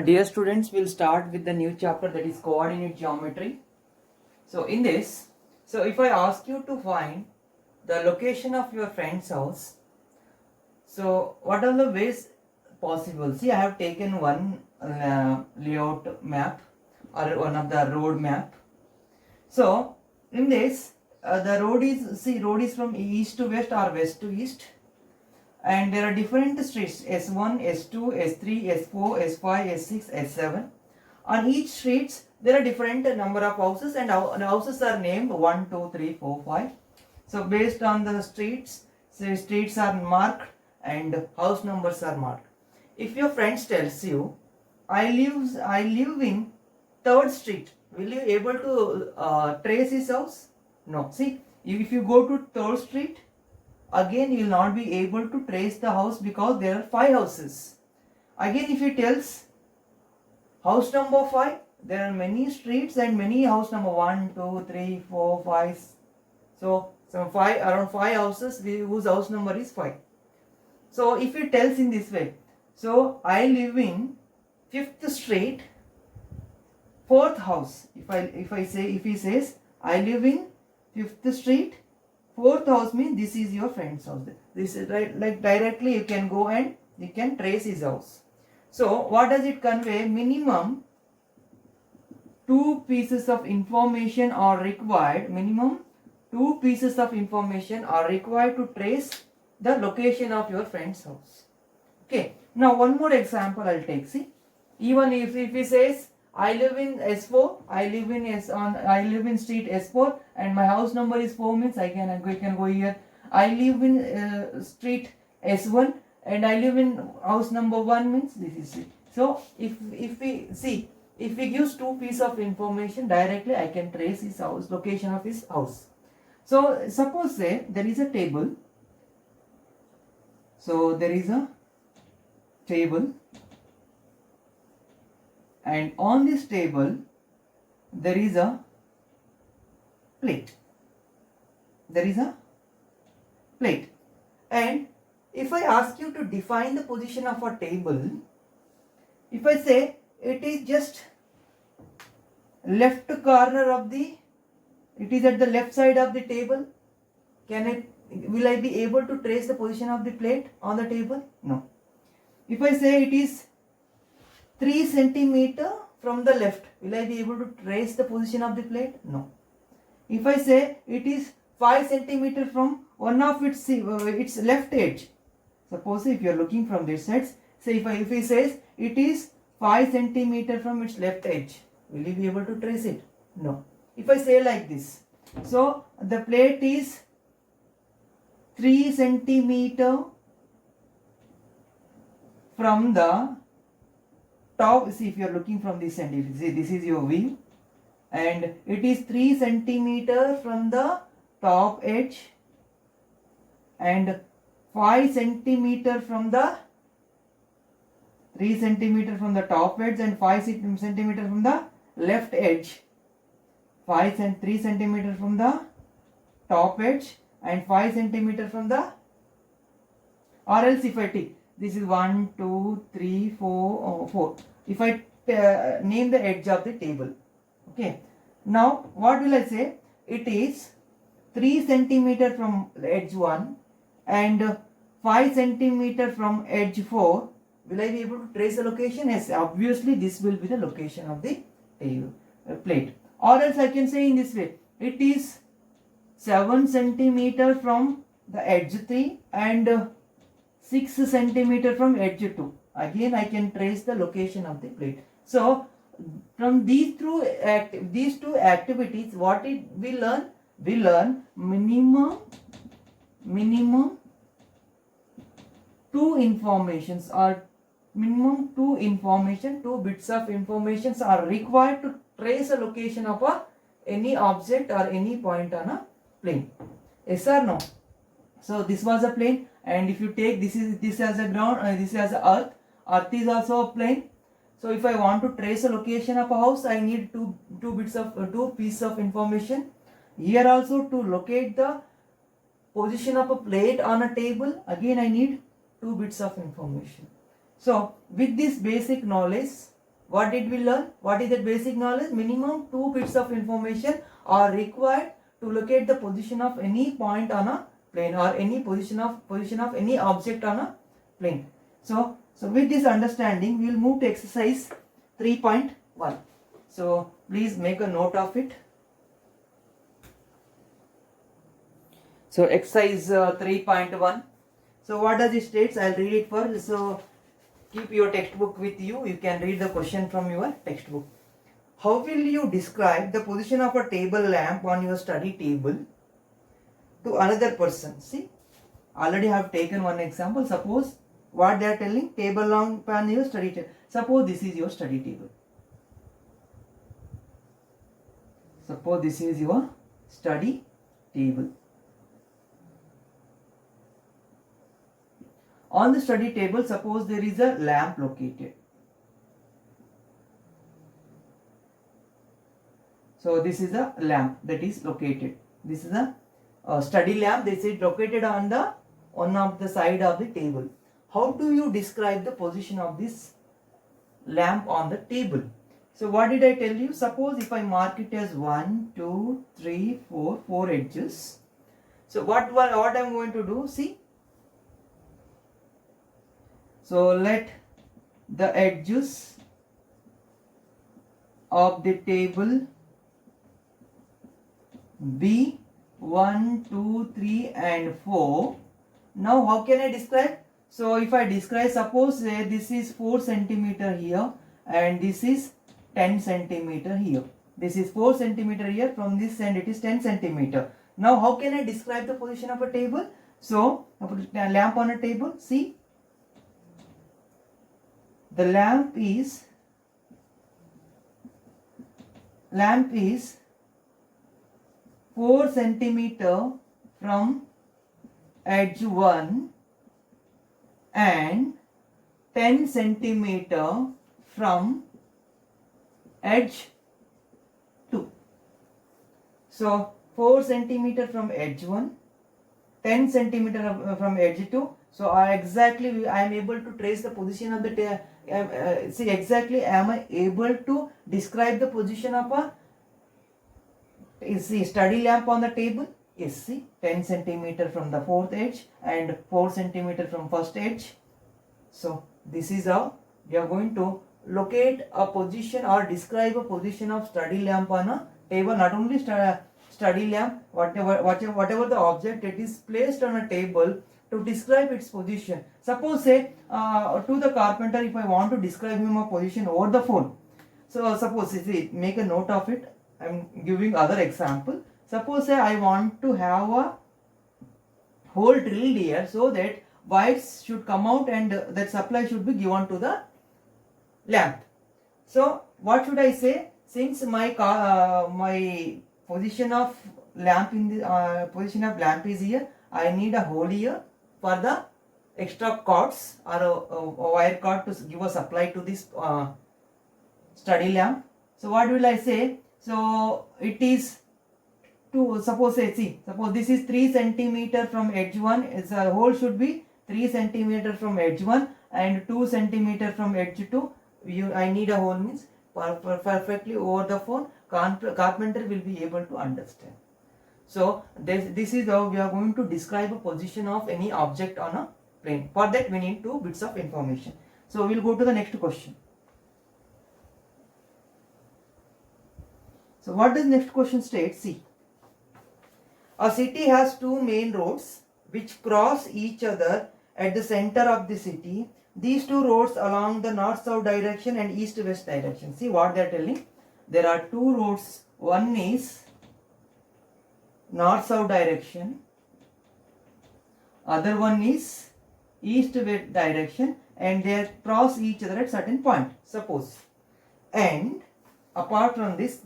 Dear students, we'll start with the new chapter, that is coordinate geometry. So in this, if I ask you to find the location of your friend's house, so what are the ways possible? See, I have taken one layout map or one of the road map. So in this, the road is from east to west or west to east, and there are different streets: S1, S2, S3, S4, S5, S6, S7. On each streets there are different number of houses, and houses are named 1, 2, 3, 4, 5. So based on the streets, streets are marked and house numbers are marked. If your friends tells you, I live in 3rd street, will you able to trace his house? No. See, if you go to 3rd street, again you will not be able to trace the house because there are 5 houses. Again, if he tells house number 5, there are many streets and many house number 1, 2, 3, 4, 5. So around 5 houses whose house number is 5. So if he tells in this way, so I live in 5th street, 4th house. If he says I live in 5th street, 4th house, means this is your friend's house. This is right, like directly you can go and you can trace his house. So what does it convey? Minimum 2 pieces of information are required. Minimum 2 pieces of information are required to trace the location of your friend's house. Okay. Now one more example I'll take. See, even if he says I live in S4, I live in street S4 and my house number is 4, means I can go here. I live in street S1 and I live in house number 1, means this is it. So if we gives 2 pieces of information, directly I can trace his house, location of his house. So suppose say there is a table. So there is a table, and on this table there is a plate. And if I ask you to define the position of a table, if I say it is just left corner of it is at the left side of the table, will I be able to trace the position of the plate on the table? No. If I say it is 3 centimeter from the left, will I be able to trace the position of the plate? No. If I say it is 5 centimeter from one of its left edge, suppose if you are looking from this side, say if he says it is 5 centimeter from its left edge, will you be able to trace it? No. If I say like this, so the plate is 3 centimeter from the top. See, if you are looking from this end, if you see this is your view, and it is 3 centimeter from the top edge and 5 centimeter from the 3 centimeter from the top edge and 5 centimeter from the left edge. 3 centimeter from the top edge and 5 centimeter from the, or else if I take this is 1, 2, 3, 4, 4. If I name the edge of the table, okay. Now what will I say? It is 3 centimeter from edge 1 and 5 centimeter from edge 4. Will I be able to trace the location? Yes, obviously this will be the location of the table, plate. Or else I can say in this way, it is 7 centimeter from the edge 3 and 6 centimeter from edge 2. Again I can trace the location of the plate. So from these two activities, what we learn? We learn minimum 2 informations or minimum 2 bits of informations are required to trace a location of any object or any point on a plane. Yes or no? So this was a plane, and if you take this as a ground, this as a earth is also a plane. So if I want to trace a location of a house, I need two pieces of information. Here also, to locate the position of a plate on a table, again I need 2 bits of information. So with this basic knowledge, What did we learn? What is that basic knowledge? Minimum 2 bits of information are required to locate the position of any point on a plane or any position of any object on a plane. So with this understanding, we will move to exercise 3.1. So please make a note of it. So exercise 3.1. So what does it state? I'll read it first. So keep your textbook with you. You can read the question from your textbook. How will you describe the position of a table lamp on your study table to another person? See, already I have taken one example. Suppose what they are telling, table lamp on your study table. Suppose this is your study table. Suppose this is your study table. On the study table, suppose there is a lamp located. So this is a lamp that is located. This is a study lamp. This is located on the one of the side of the table. How do you describe the position of this lamp on the table? So what did I tell you? Suppose if I mark it as 1, 2, 3, 4, 4 edges. So what I'm going to do? See. So let the edges of the table be 1, 2, 3 and 4. Now how can I describe? So if I describe, suppose this is 4 centimeter here and this is 10 centimeter here. This is 4 centimeter here, from this end it is 10 centimeter. Now how can I describe the position of a table? So I put a lamp on a table. See, the lamp is 4 centimeter from edge 1 and 10 centimeter from edge 2. So 4 centimeter from edge 1, 10 centimeter from edge 2. So I am able to trace the position of the see exactly am I able to describe the position of a study lamp on the table? Yes, see, 10 centimeter from the fourth edge and 4 centimeter from first edge. So this is how we are going to locate a position or describe a position of study lamp on a table. Not only study lamp, whatever the object, it is placed on a table to describe its position. Suppose say to the carpenter, if I want to describe him a position over the phone. So suppose, see, make a note of it. I am giving other example. Suppose say I want to have a hole drilled here so that wires should come out and that supply should be given to the lamp. So what should I say? Since my my position of lamp in the position of lamp is here, I need a hole here for the extra cords or a wire cord to give a supply to this study lamp. So what will I say? So it is to suppose this is 3 centimeter from edge 1. Its hole should be 3 centimeter from edge 1 and 2 centimeter from edge 2. I need a hole means perfectly over the phone. Carpenter will be able to understand. So this is how we are going to describe a position of any object on a plane. For that we need 2 bits of information. So we'll go to the next question. So what does next question state? See, a city has 2 main roads which cross each other at the center of the city. These 2 roads along the north-south direction and east-west direction. See what they are telling. There are 2 roads. One is north-south direction. Other one is east-west direction, and they cross each other at certain point. Suppose. And apart from this,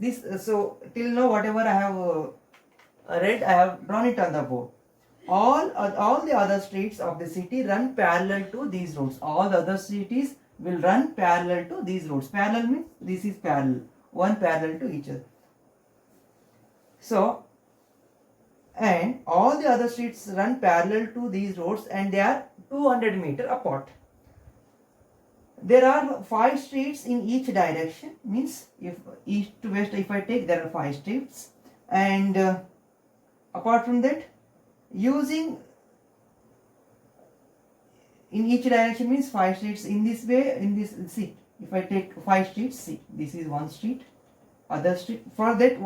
so till now whatever I have read, I have drawn it on the board. All the other streets of the city run parallel to these roads. All the other cities will run parallel to these roads. Parallel means this is parallel, one parallel to each other. So, and all the other streets run parallel to these roads and they are 200 meter apart. There are 5 streets in each direction, means if east to west if I take, there are 5 streets, and apart from that, using in each direction means 5 streets in this way, in this, see, if I take 5 streets, see, this is one street, other street. For that,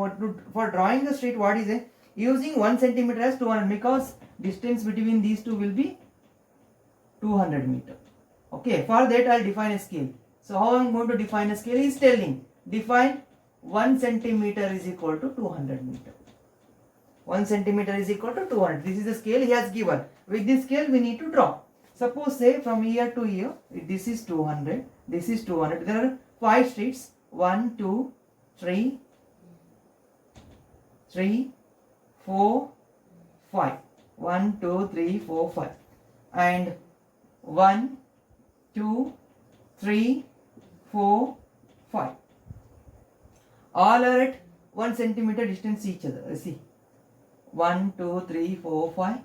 for drawing the street, what is it? Using 1 centimeter as 200, because distance between these two will be 200 meter. Okay, for that I'll define a scale. So how I'm going to define a scale is telling, define 1 centimeter is equal to 200 meter. 1 centimeter is equal to 200. This is the scale he has given. With this scale we need to draw. Suppose say from here to here, this is 200, this is 200. There are 5 streets, 1, 2, 3, 4, 5. 1, 2, 3, 4, 5. And 1, 2, 3, 4, 5. All are at 1 centimeter distance each other. See, 1, 2, 3, 4, 5.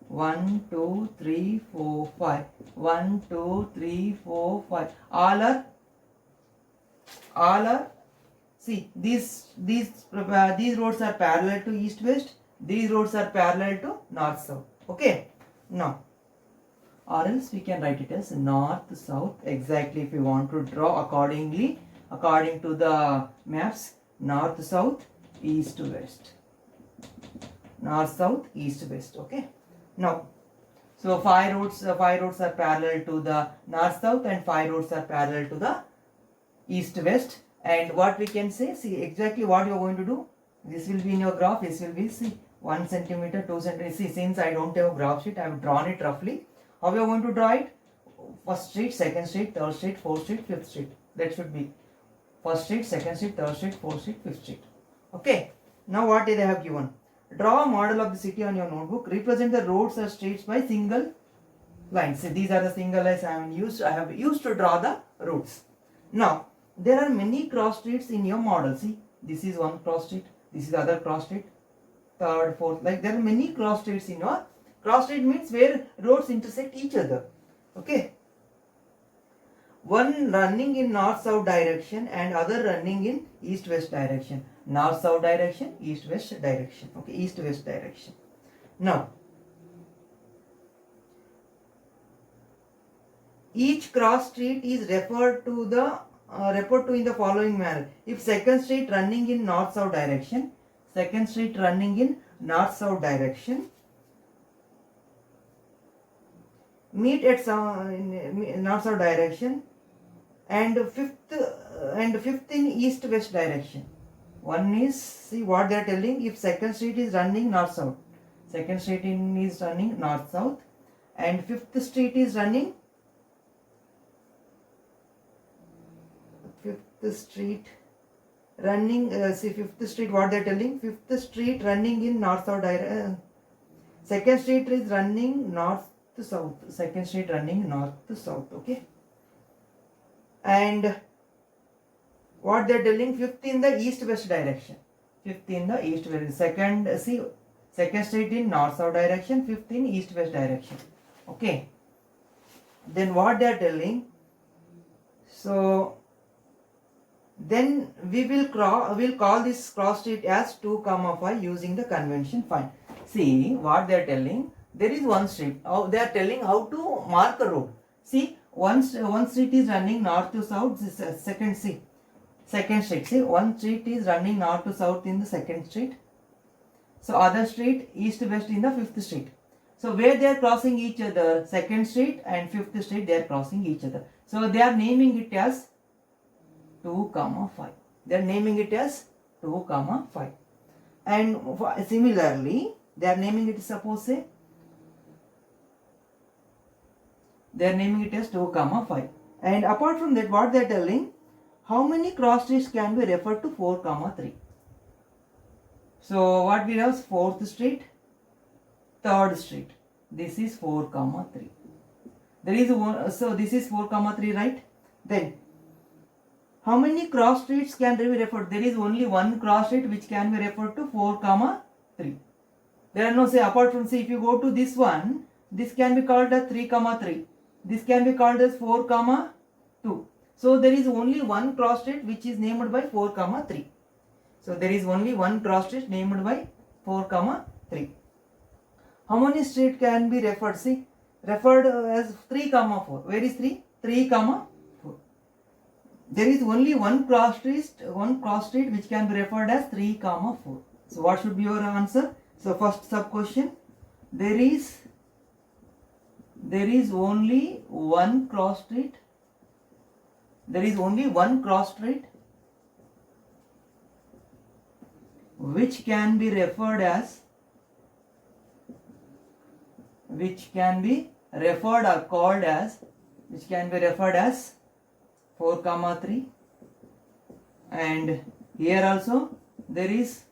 1, 2, 3, 4, 5. 1, 2, 3, 4, 5. All are. See, these roads are parallel to east west. These roads are parallel to north south. Okay. Now, or else we can write it as north south. Exactly, if you want to draw accordingly, according to the maps, north south, east west. North south, east west. Okay. Now, so 5 roads are parallel to the north south and 5 roads are parallel to the east west. And what we can say, see exactly what you are going to do. This will be in your graph. This will be, see, 1 centimeter, 2 centimeter. See, since I don't have a graph sheet, I have drawn it roughly. How you are going to draw it? First street, second street, third street, fourth street, fifth street. That should be first street, second street, third street, fourth street, fifth street. Okay. Now what they have given? Draw a model of the city on your notebook. Represent the roads or streets by single lines. See, these are the single lines I have used to draw the routes. Now, there are many cross streets in your model. See, this is one cross street, this is the other cross street, third, fourth, like there are many cross streets in your. Cross street means where roads intersect each other. Okay. One running in north-south direction and other running in east-west direction. North-south direction, east-west direction. Okay, east-west direction. Now, each cross street is referred to in the following manner. If second street running in north-south direction, second street running in north-south direction, meet at some north-south direction, and fifth in east-west direction. One is, see what they are telling, if second street is running north-south, second street is running north-south, and fifth street is running, fifth street what they are telling, fifth street running in north-south direction, second street is running north to south, second street running north to south. Okay. And what they are telling, fifth in the east-west direction, fifth in the east-west, second street in north-south direction, fifth in east-west direction. Okay. Then what they are telling, so then we'll call this cross street as 2, 5 using the convention. Fine. See what they are telling. There is one street. They are telling how to mark a road. See, one street is running north to south. Second street. See, one street is running north to south in the second street. So other street east to west in the fifth street. So where they are crossing each other, second street and fifth street, they are crossing each other. So they are naming it as 2, 5. They are naming it as 2, 5. And similarly, they are naming it, suppose say, they are naming it as 2, 5. And apart from that, what they are telling, how many cross streets can be referred to 4, 3? So what we have, fourth street, third street. This is 4, 3. There is one, so this is 4, 3, right? Then how many cross streets can be referred? There is only one cross street which can be referred to 4, 3. There are no, say, apart from, say, if you go to this one, this can be called as 3, 3. This can be called as 4, 2, 2. So there is only one cross street which is named by 4 comma 3. So there is only one cross street named by 4 comma 3. How many street can be referred? See, referred as 3 comma 4. Where is 3? 3 comma 4. There is only one cross street which can be referred as 3 comma 4. So what should be your answer? So first sub question, there is only one cross street. There is only one cross street which can be referred or called as 4 comma 3, and here also there is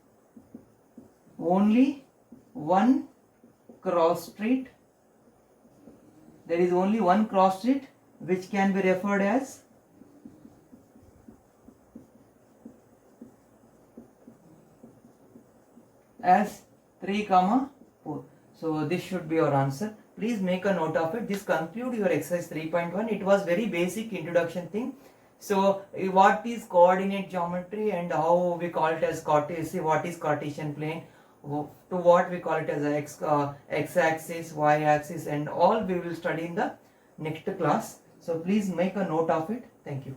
only one cross street. There is only one cross street which can be referred as 3 comma 4. So this should be your answer. Please make a note of it. This conclude your exercise 3.1. It was very basic introduction thing. So what is coordinate geometry and how we call it as Cartesian, what is Cartesian plane, to what we call it as x axis, y axis, and all we will study in the next class. So please make a note of it. Thank you.